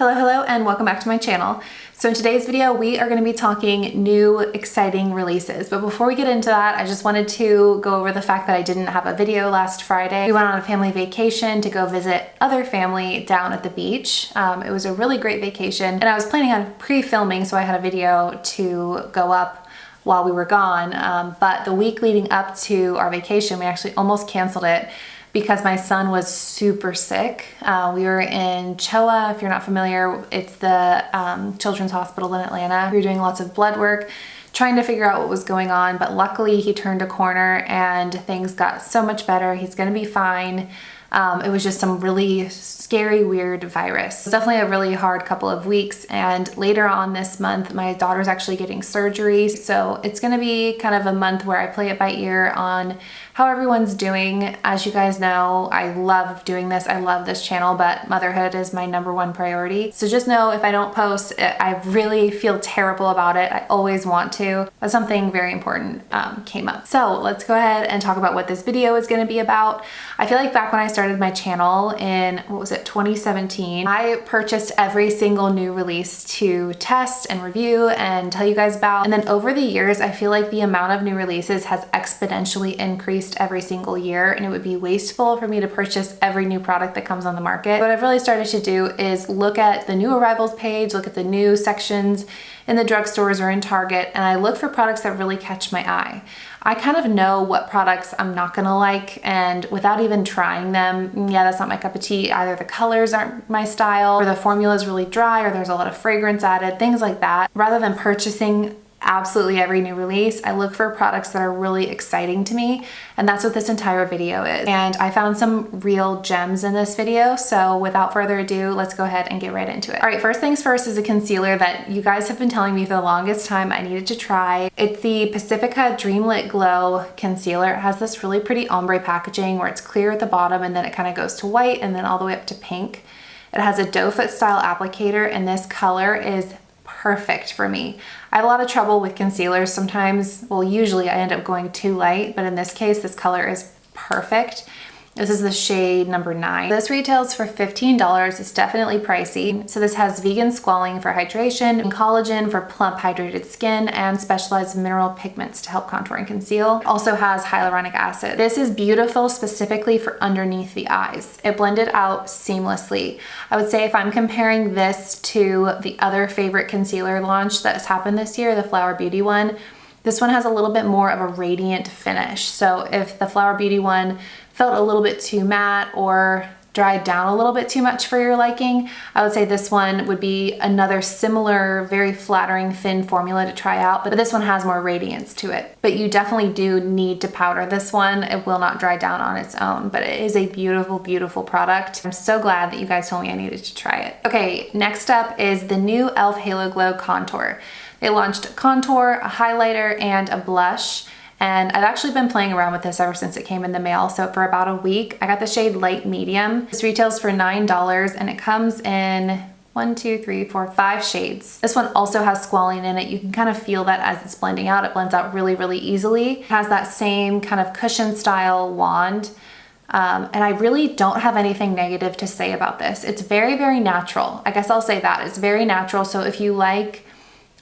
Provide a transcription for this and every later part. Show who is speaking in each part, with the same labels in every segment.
Speaker 1: Hello, and welcome back to my channel. So in today's video, we are going to be talking new exciting releases. But before we get into that, I just wanted to go over the fact that I didn't have a video last Friday. We went on a family vacation to go visit other family down at the beach. It was a really great vacation, and I was planning on pre-filming, so I had a video to go up while we were gone. But the week leading up to our vacation, we actually almost canceled it because my son was super sick. We were in CHOA, if you're not familiar, it's the Children's Hospital in Atlanta. We were doing lots of blood work, trying to figure out what was going on, but luckily he turned a corner and things got so much better. He's gonna be fine. It was just some really scary, weird virus. It's definitely a really hard couple of weeks, and later on this month, my daughter's actually getting surgery, so it's gonna be kind of a month where I play it by ear on how everyone's doing. As you guys know, I love doing this. I love this channel, but motherhood is my #1 priority. So just know if I don't post, I really feel terrible about it. I always want to, but something very important came up. So let's go ahead and talk about what this video is gonna be about. I feel like back when I started my channel in, 2017, I purchased every single new release to test and review and tell you guys about. And then over the years, I feel like the amount of new releases has exponentially increased every single year, and it would be wasteful for me to purchase every new product that comes on the market. What I've really started to do is look at the new arrivals page, look at the new sections in the drugstores or in Target, and I look for products that really catch my eye. I kind of know what products I'm not gonna like, and without even trying them, yeah, that's not my cup of tea. Either the colors aren't my style, or the formula is really dry, or there's a lot of fragrance added, things like that. Rather than purchasing absolutely every new release, I look for products that are really exciting to me, and that's what this entire video is. And I found some real gems in this video, so without further ado, let's go ahead and get right into it. All right, first things first is a concealer that you guys have been telling me for the longest time I needed to try. It's the Pacifica Dreamlit Glow Concealer. It has this really pretty ombre packaging where it's clear at the bottom and then it kind of goes to white and then all the way up to pink. It has a doe foot style applicator, and this color is perfect for me. I have a lot of trouble with concealers sometimes. Well, usually I end up going too light, but in this case, this color is perfect. This is the shade number 9. This retails for $15. It's definitely pricey. So this has vegan squalene for hydration, and collagen for plump hydrated skin, and specialized mineral pigments to help contour and conceal. It also has hyaluronic acid. This is beautiful specifically for underneath the eyes. It blended out seamlessly. I would say if I'm comparing this to the other favorite concealer launch that has happened this year, the Flower Beauty one, this one has a little bit more of a radiant finish. So if the Flower Beauty one felt a little bit too matte or dried down a little bit too much for your liking, I would say this one would be another similar, very flattering, thin formula to try out, but this one has more radiance to it. But you definitely do need to powder this one. It will not dry down on its own, but it is a beautiful, beautiful product. I'm so glad that you guys told me I needed to try it. Okay, next up is the new e.l.f. Halo Glow Contour. They launched a contour, a highlighter, and a blush. And I've actually been playing around with this ever since it came in the mail. So for about a week, I got the shade Light Medium. This retails for $9 and it comes in 5 shades. This one also has squalene in it. You can kind of feel that as it's blending out. It blends out really, really easily. It has that same kind of cushion style wand. And I really don't have anything negative to say about this. It's very, very natural. I guess I'll say that. It's very natural. So if you like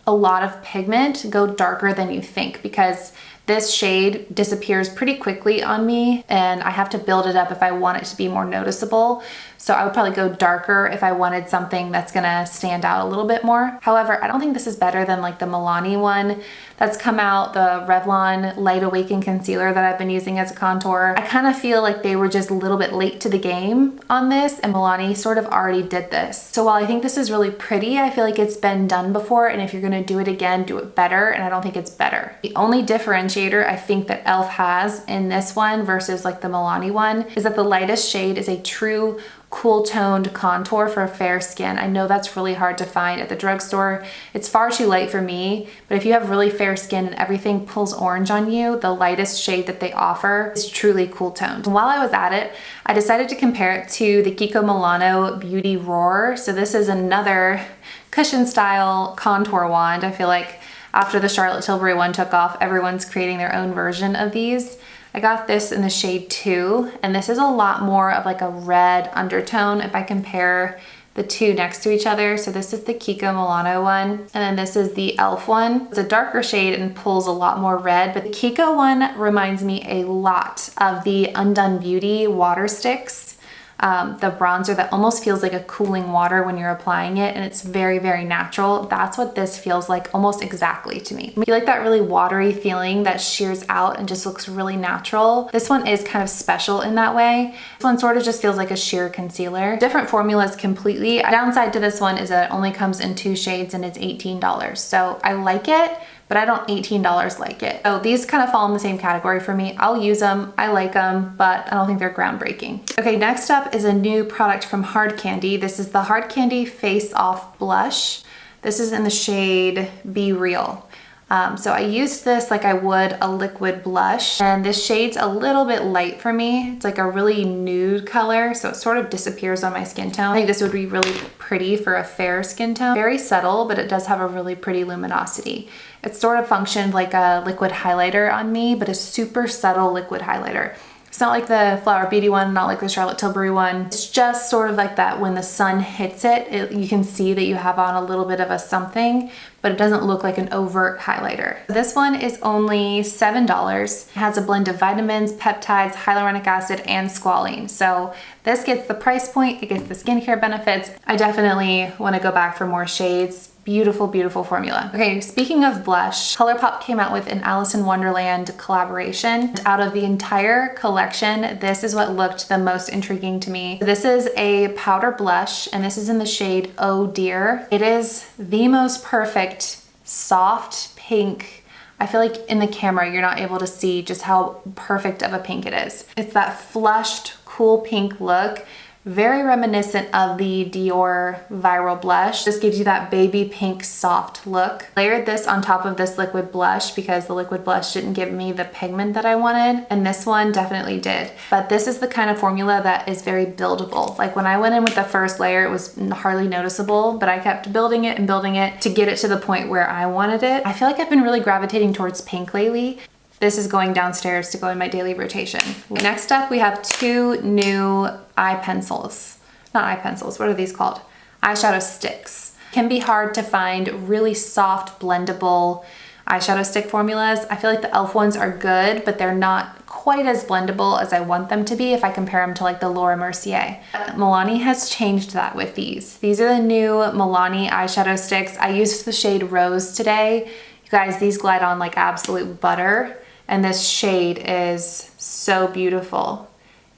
Speaker 1: a lot of pigment, go darker than you think, because this shade disappears pretty quickly on me and I have to build it up if I want it to be more noticeable. So I would probably go darker if I wanted something that's gonna stand out a little bit more. However, I don't think this is better than like the Milani one that's come out, the Revlon Light Awaken Concealer that I've been using as a contour. I kind of feel like they were just a little bit late to the game on this, and Milani sort of already did this. So while I think this is really pretty, I feel like it's been done before, and if you're gonna do it again, do it better, and I don't think it's better. The only differentiator I think that e.l.f. has in this one versus like the Milani one is that the lightest shade is a true cool toned contour for fair skin. I know that's really hard to find at the drugstore. It's far too light for me, but if you have really fair skin and everything pulls orange on you, the lightest shade that they offer is truly cool toned. And while I was at it, I decided to compare it to the Kiko Milano Beauty Roar. So this is another cushion style contour wand. I feel like after the Charlotte Tilbury one took off, everyone's creating their own version of these. I got this in the shade 2, and this is a lot more of like a red undertone if I compare the two next to each other. So this is the Kiko Milano one, and then this is the e.l.f. one. It's a darker shade and pulls a lot more red, but the Kiko one reminds me a lot of the Undone Beauty water sticks. The bronzer that almost feels like a cooling water when you're applying it, and it's very, very natural. That's what this feels like almost exactly to me. You like that really watery feeling that shears out and just looks really natural. This one is kind of special in that way. This one sort of just feels like a sheer concealer. Different formulas completely. Downside to this one is that it only comes in 2 shades and it's $18. So I like it, but I don't $18 like it. So these kind of fall in the same category for me. I'll use them, I like them, but I don't think they're groundbreaking. Okay, next up is a new product from Hard Candy. This is the Hard Candy Face Off Blush. This is in the shade Be Real. So I used this like I would a liquid blush, and this shade's a little bit light for me. It's like a really nude color, so it sort of disappears on my skin tone. I think this would be really pretty for a fair skin tone. Very subtle, but it does have a really pretty luminosity. It sort of functioned like a liquid highlighter on me, but a super subtle liquid highlighter. It's not like the Flower Beauty one, not like the Charlotte Tilbury one. It's just sort of like that when the sun hits it, you can see that you have on a little bit of a something, but it doesn't look like an overt highlighter. This one is only $7. It has a blend of vitamins, peptides, hyaluronic acid, and squalene. So this gets the price point, it gets the skincare benefits. I definitely want to go back for more shades. Beautiful, beautiful formula. Okay, speaking of blush, ColourPop came out with an Alice in Wonderland collaboration. Out of the entire collection, this is what looked the most intriguing to me. This is a powder blush, and this is in the shade Oh Dear. It is the most perfect, soft pink. I feel like in the camera, you're not able to see just how perfect of a pink it is. It's that flushed, cool pink look. Very reminiscent of the Dior Viral Blush. This gives you that baby pink soft look. Layered this on top of this liquid blush because the liquid blush didn't give me the pigment that I wanted, and this one definitely did. But this is the kind of formula that is very buildable. Like when I went in with the first layer, it was hardly noticeable, but I kept building it and building it to get it to the point where I wanted it. I feel like I've been really gravitating towards pink lately. This is going downstairs to go in my daily rotation. Next up, we have 2 new eye pencils. Not eye pencils, what are these called? Eyeshadow sticks. Can be hard to find really soft, blendable eyeshadow stick formulas. I feel like the e.l.f. ones are good, but they're not quite as blendable as I want them to be if I compare them to like the Laura Mercier. Milani has changed that with these. These are the new Milani eyeshadow sticks. I used the shade Rose today. You guys, these glide on like absolute butter. And this shade is so beautiful.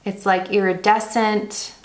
Speaker 1: It's like iridescent.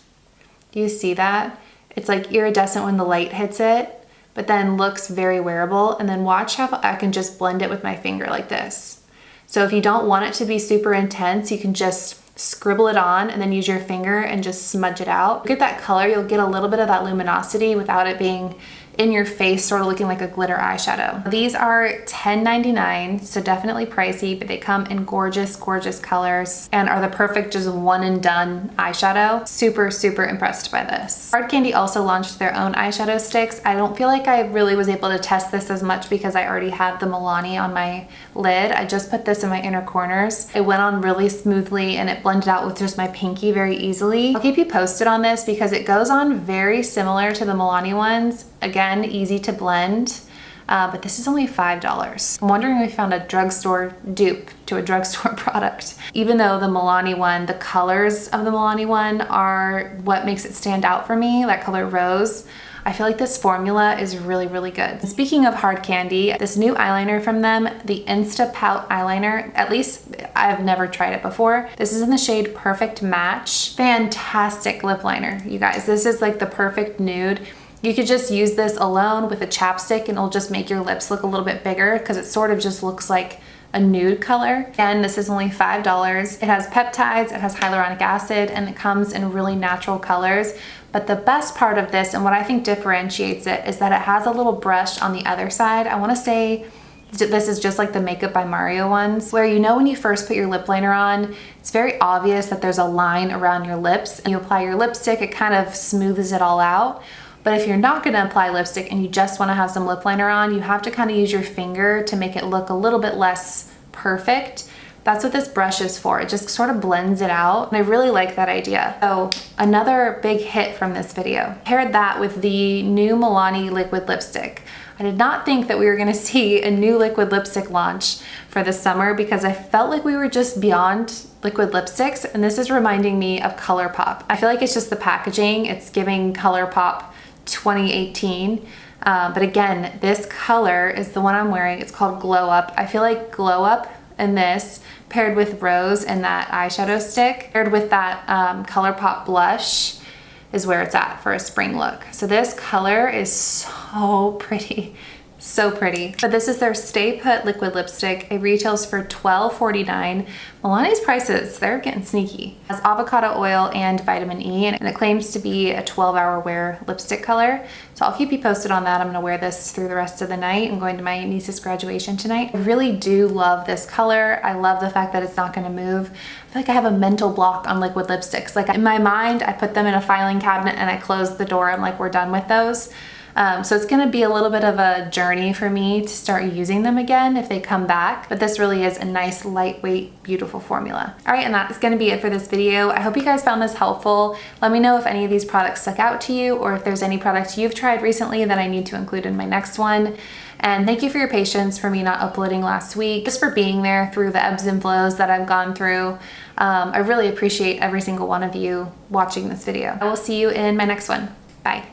Speaker 1: Do you see that? It's like iridescent when the light hits it, but then looks very wearable. And then watch how I can just blend it with my finger like this. So if you don't want it to be super intense, you can just scribble it on and then use your finger and just smudge it out. Get that color, you'll get a little bit of that luminosity without it being in your face, sort of looking like a glitter eyeshadow. These are $10.99, so definitely pricey, but they come in gorgeous, gorgeous colors and are the perfect just one and done eyeshadow. Super, super impressed by this. Hard Candy also launched their own eyeshadow sticks. I don't feel like I really was able to test this as much because I already had the Milani on my lid. I just put this in my inner corners. It went on really smoothly and it blended out with just my pinky very easily. I'll keep you posted on this because it goes on very similar to the Milani ones. Again, easy to blend, but this is only $5. I'm wondering if we found a drugstore dupe to a drugstore product. Even though the Milani one, the colors of the Milani one are what makes it stand out for me, that color Rose, I feel like this formula is really, really good. Speaking of Hard Candy, this new eyeliner from them, the Insta Pout eyeliner, at least I've never tried it before. This is in the shade Perfect Match. Fantastic lip liner, you guys. This is like the perfect nude. You could just use this alone with a chapstick and it'll just make your lips look a little bit bigger because it sort of just looks like a nude color. Again, this is only $5. It has peptides, it has hyaluronic acid, and it comes in really natural colors. But the best part of this, and what I think differentiates it, is that it has a little brush on the other side. I wanna say this is just like the Makeup by Mario ones, where you know when you first put your lip liner on, it's very obvious that there's a line around your lips. And you apply your lipstick, it kind of smooths it all out. But if you're not gonna apply lipstick and you just wanna have some lip liner on, you have to kind of use your finger to make it look a little bit less perfect. That's what this brush is for. It just sort of blends it out, and I really like that idea. So another big hit from this video. Paired that with the new Milani liquid lipstick. I did not think that we were gonna see a new liquid lipstick launch for the summer because I felt like we were just beyond liquid lipsticks, and this is reminding me of ColourPop. I feel like it's just the packaging. It's giving ColourPop 2018. But again, this color is the one I'm wearing. It's called Glow Up. I feel like Glow Up and this paired with Rose and that eyeshadow stick paired with that ColourPop blush is where it's at for a spring look. So this color is so pretty. So pretty. But this is their Stay Put liquid lipstick. It retails for $12.49. Milani's prices, they're getting sneaky. It has avocado oil and vitamin E, and it claims to be a 12-hour wear lipstick color. So I'll keep you posted on that. I'm gonna wear this through the rest of the night. I'm going to my niece's graduation tonight. I really do love this color. I love the fact that it's not gonna move. I feel like I have a mental block on liquid lipsticks. Like in my mind, I put them in a filing cabinet and I close the door. I'm like, we're done with those. So it's gonna be a little bit of a journey for me to start using them again if they come back, but this really is a nice, lightweight, beautiful formula. All right, and that is gonna be it for this video. I hope you guys found this helpful. Let me know if any of these products stuck out to you or if there's any products you've tried recently that I need to include in my next one. And thank you for your patience for me not uploading last week, just for being there through the ebbs and flows that I've gone through. I really appreciate every single one of you watching this video. I will see you in my next one. Bye.